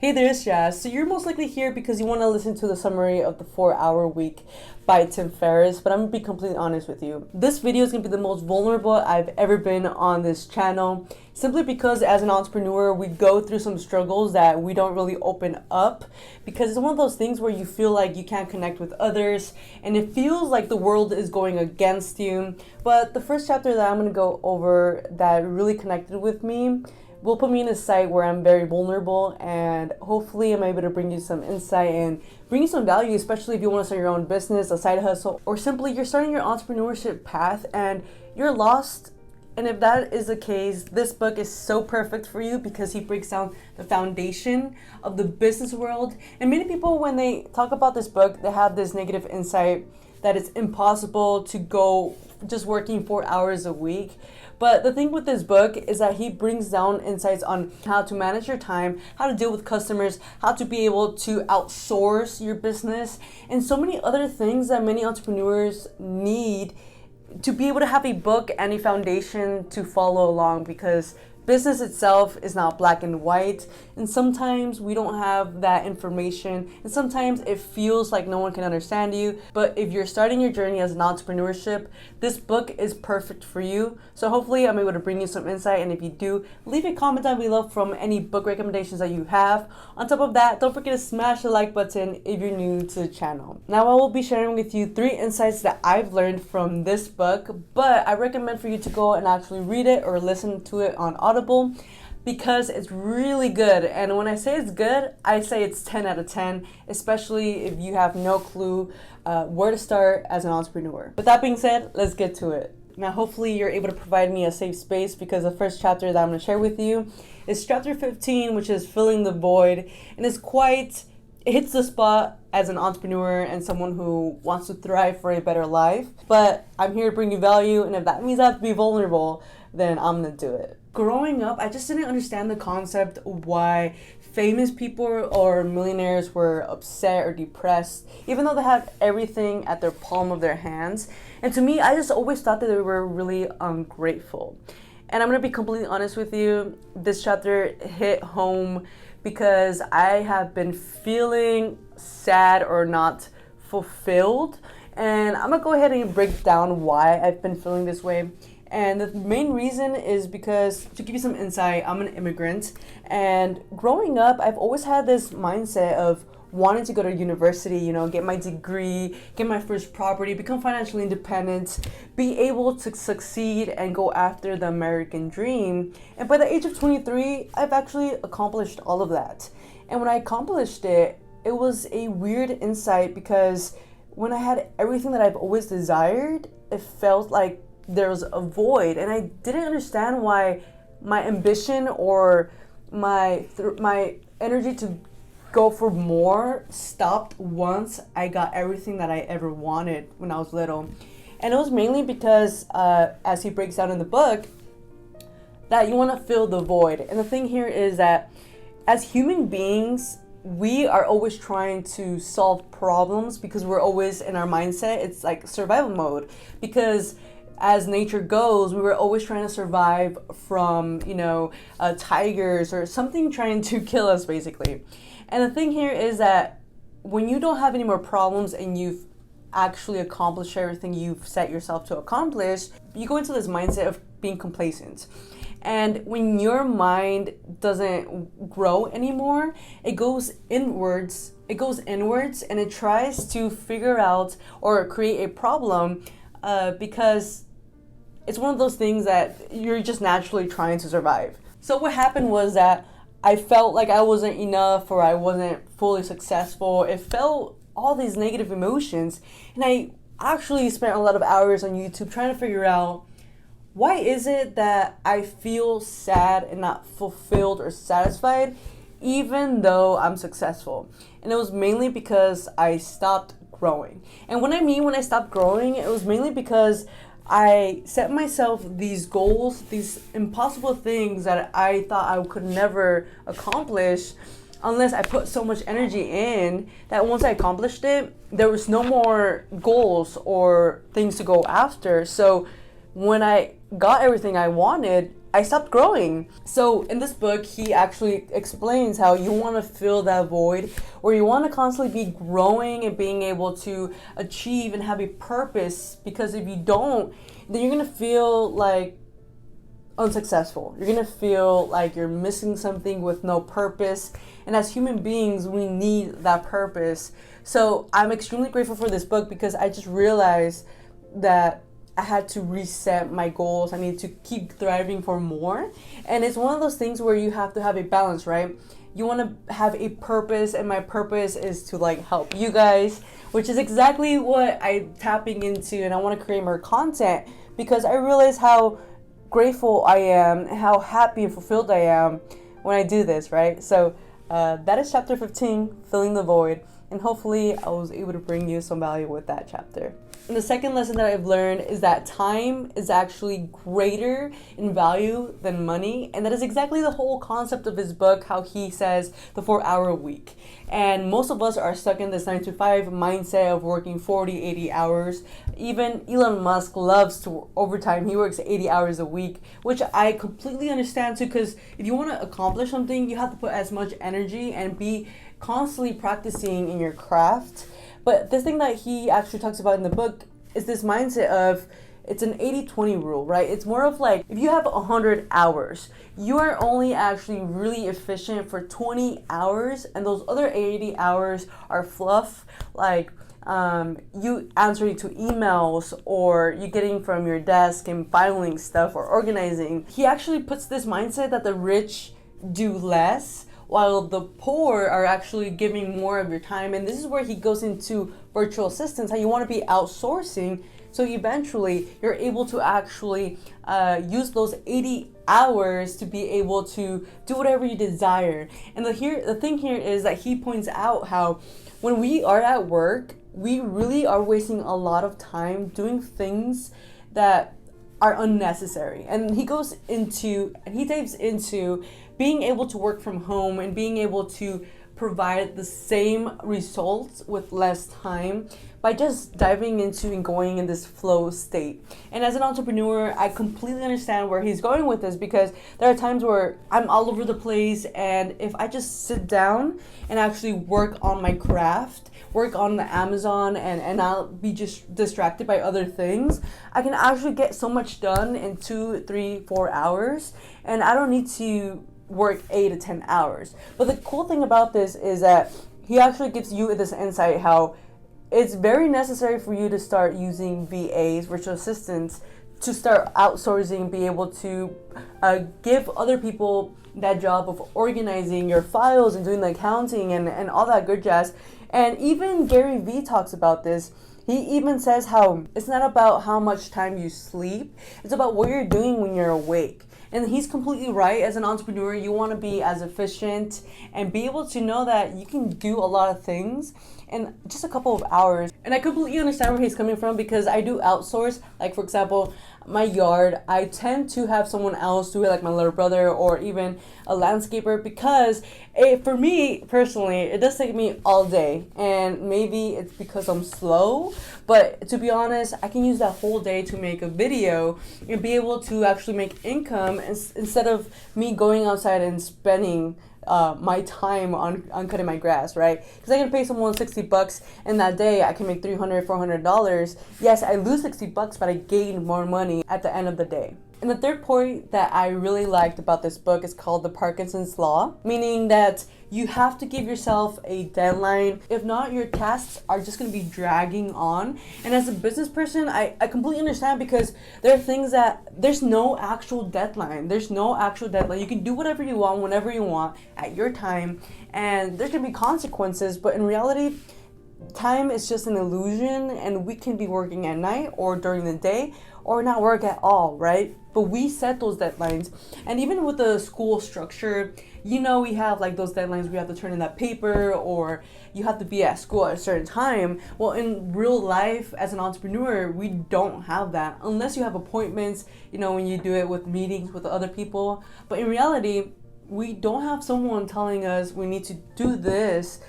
Hey there, it's Jazz. So you're most likely here because you want to listen to the summary of the 4-Hour Week by Tim Ferris, but I'm going to be completely honest with you. This video is going to be the most vulnerable I've ever been on this channel, simply because as an entrepreneur, we go through some struggles that we don't really open up, because it's one of those things where you feel like you can't connect with others, and it feels like the world is going against you. But the first chapter that I'm going to go over that really connected with me will put me in a site where I'm very vulnerable, and hopefully I'm able to bring you some insight and bring you some value, especially if you want to start your own business, a side hustle, or simply you're starting your entrepreneurship path and you're lost. And if that is the case, this book is so perfect for you because he breaks down the foundation of the business world. And many people, when they talk about this book, they have this negative insight that it's impossible to go just working 4 hours a week. But the thing with this book is that he brings down insights on how to manage your time, how to deal with customers, how to be able to outsource your business, and so many other things that many entrepreneurs need to be able to have a book and a foundation to follow along, because business itself is not black and white, and sometimes we don't have that information, and sometimes it feels like no one can understand you. But if you're starting your journey as an entrepreneurship, this book is perfect for you. So hopefully I'm able to bring you some insight, and if you do, leave a comment down below from any book recommendations that you have. On top of that, don't forget to smash the like button if you're new to the channel. Now I will be sharing with you 3 insights that I've learned from this book, but I recommend for you to go and actually read it or listen to it on Audible, because it's really good. And when I say it's good, I say it's 10 out of 10, especially if you have no clue where to start as an entrepreneur. With that being said, let's get to it. Now hopefully you're able to provide me a safe space, because the first chapter that I'm going to share with you is chapter 15, which is filling the void, and it hits the spot as an entrepreneur and someone who wants to thrive for a better life. But I'm here to bring you value, and if that means I have to be vulnerable, then I'm gonna do it. Growing up, I just didn't understand the concept why famous people or millionaires were upset or depressed, even though they had everything at their palm of their hands. And to me, I just always thought that they were really ungrateful. And I'm gonna be completely honest with you, this chapter hit home because I have been feeling sad or not fulfilled. And I'm gonna go ahead and break down why I've been feeling this way. And the main reason is because, to give you some insight, I'm an immigrant. And growing up, I've always had this mindset of wanting to go to university, get my degree, get my first property, become financially independent, be able to succeed and go after the American dream. And by the age of 23, I've actually accomplished all of that. And when I accomplished it, it was a weird insight, because when I had everything that I've always desired, it felt like there was a void, and I didn't understand why my ambition or my energy to go for more stopped once I got everything that I ever wanted when I was little. And it was mainly because, as he breaks down in the book, that you want to fill the void. And the thing here is that as human beings, we are always trying to solve problems, because we're always in our mindset, it's like survival mode, because as nature goes, we were always trying to survive from, tigers or something trying to kill us, basically. And the thing here is that when you don't have any more problems and you've actually accomplished everything you've set yourself to accomplish, you go into this mindset of being complacent. And when your mind doesn't grow anymore, it goes inwards, and it tries to figure out or create a problem, because it's one of those things that you're just naturally trying to survive. So what happened was that I felt like I wasn't enough, or I wasn't fully successful. It felt all these negative emotions, and I actually spent a lot of hours on YouTube trying to figure out, why is it that I feel sad and not fulfilled or satisfied even though I'm successful? And it was mainly because I stopped growing. And when I stopped growing, it was mainly because I set myself these goals, these impossible things that I thought I could never accomplish unless I put so much energy in, that once I accomplished it, there was no more goals or things to go after. So when I got everything I wanted, I stopped growing. So in this book, he actually explains how you want to fill that void, where you want to constantly be growing and being able to achieve and have a purpose, because if you don't, then you're going to feel like unsuccessful. You're going to feel like you're missing something with no purpose. And as human beings, we need that purpose. So I'm extremely grateful for this book, because I just realized that I had to reset my goals. I need to keep thriving for more. And it's one of those things where you have to have a balance, right? You want to have a purpose, and my purpose is to like help you guys, which is exactly what I'm tapping into. And I want to create more content, because I realize how grateful I am, how happy and fulfilled I am when I do this, right? So that is chapter 15, Filling the Void. And hopefully I was able to bring you some value with that chapter. And the second lesson that I've learned is that time is actually greater in value than money. And that is exactly the whole concept of his book, how he says the 4-hour week. And most of us are stuck in this 9-to-5 mindset of working 40, 80 hours. Even Elon Musk loves to overtime. He works 80 hours a week, which I completely understand too, because if you want to accomplish something, you have to put as much energy and be constantly practicing in your craft. But this thing that he actually talks about in the book is this mindset of, it's an 80-20 rule, right? It's more of like, if you have 100 hours, you are only actually really efficient for 20 hours, and those other 80 hours are fluff, like you answering to emails, or you getting from your desk and filing stuff or organizing. He actually puts this mindset that the rich do less, while the poor are actually giving more of your time. And this is where he goes into virtual assistants, how you want to be outsourcing, so eventually you're able to actually use those 80 hours to be able to do whatever you desire. And the thing here is that he points out how when we are at work, we really are wasting a lot of time doing things that are unnecessary. And he dives into being able to work from home and being able to provide the same results with less time by just diving into and going in this flow state. And as an entrepreneur, I completely understand where he's going with this, because there are times where I'm all over the place, and if I just sit down and actually work on my craft, work on the Amazon, and not be just distracted by other things, I can actually get so much done in 2, 3, 4 hours, and I don't need to work 8 to 10 hours. But the cool thing about this is that he actually gives you this insight how it's very necessary for you to start using VAs, virtual assistants, to start outsourcing, be able to give other people that job of organizing your files and doing the accounting and all that good jazz. And even Gary Vee talks about this. He even says how it's not about how much time you sleep, it's about what you're doing when you're awake. And he's completely right. As an entrepreneur, you want to be as efficient and be able to know that you can do a lot of things in just a couple of hours. And I completely understand where he's coming from, because I do outsource. Like, for example, my yard, I tend to have someone else do it, like my little brother or even a landscaper, because for me personally, it does take me all day. And maybe it's because I'm slow, but to be honest, I can use that whole day to make a video and be able to actually make income instead of me going outside and spending my time on cutting my grass, right? Because I can pay someone $60 and that day I can make $300, $400. Yes, I lose $60, but I gain more money at the end of the day. And the third point that I really liked about this book is called the Parkinson's Law, meaning that you have to give yourself a deadline. If not, your tasks are just going to be dragging on. And as a business person, I completely understand, because there are things that there's no actual deadline. There's no actual deadline. You can do whatever you want, whenever you want, at your time, and there's going to be consequences. But in reality, time is just an illusion, and we can be working at night or during the day or not work at all, right? But we set those deadlines. And even with the school structure, you know, we have like those deadlines. We have to turn in that paper, or you have to be at school at a certain time. Well, in real life, as an entrepreneur, we don't have that unless you have appointments, you know, when you do it with meetings with other people. But in reality, we don't have someone telling us we need to do this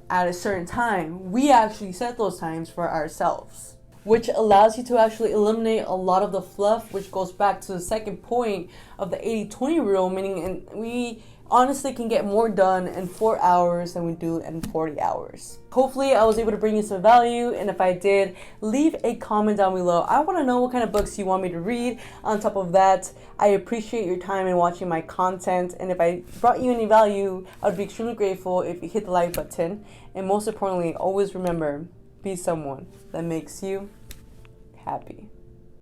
at a certain time. We actually set those times for ourselves. which allows you to actually eliminate a lot of the fluff, which goes back to the second point of the 80-20 rule, meaning we honestly can get more done in 4 hours than we do in 40 hours. Hopefully I was able to bring you some value, and if I did, leave a comment down below. I want to know what kind of books you want me to read. On top of that, I appreciate your time in watching my content, and if I brought you any value, I would be extremely grateful if you hit the like button. And most importantly, always remember, be someone that makes you happy.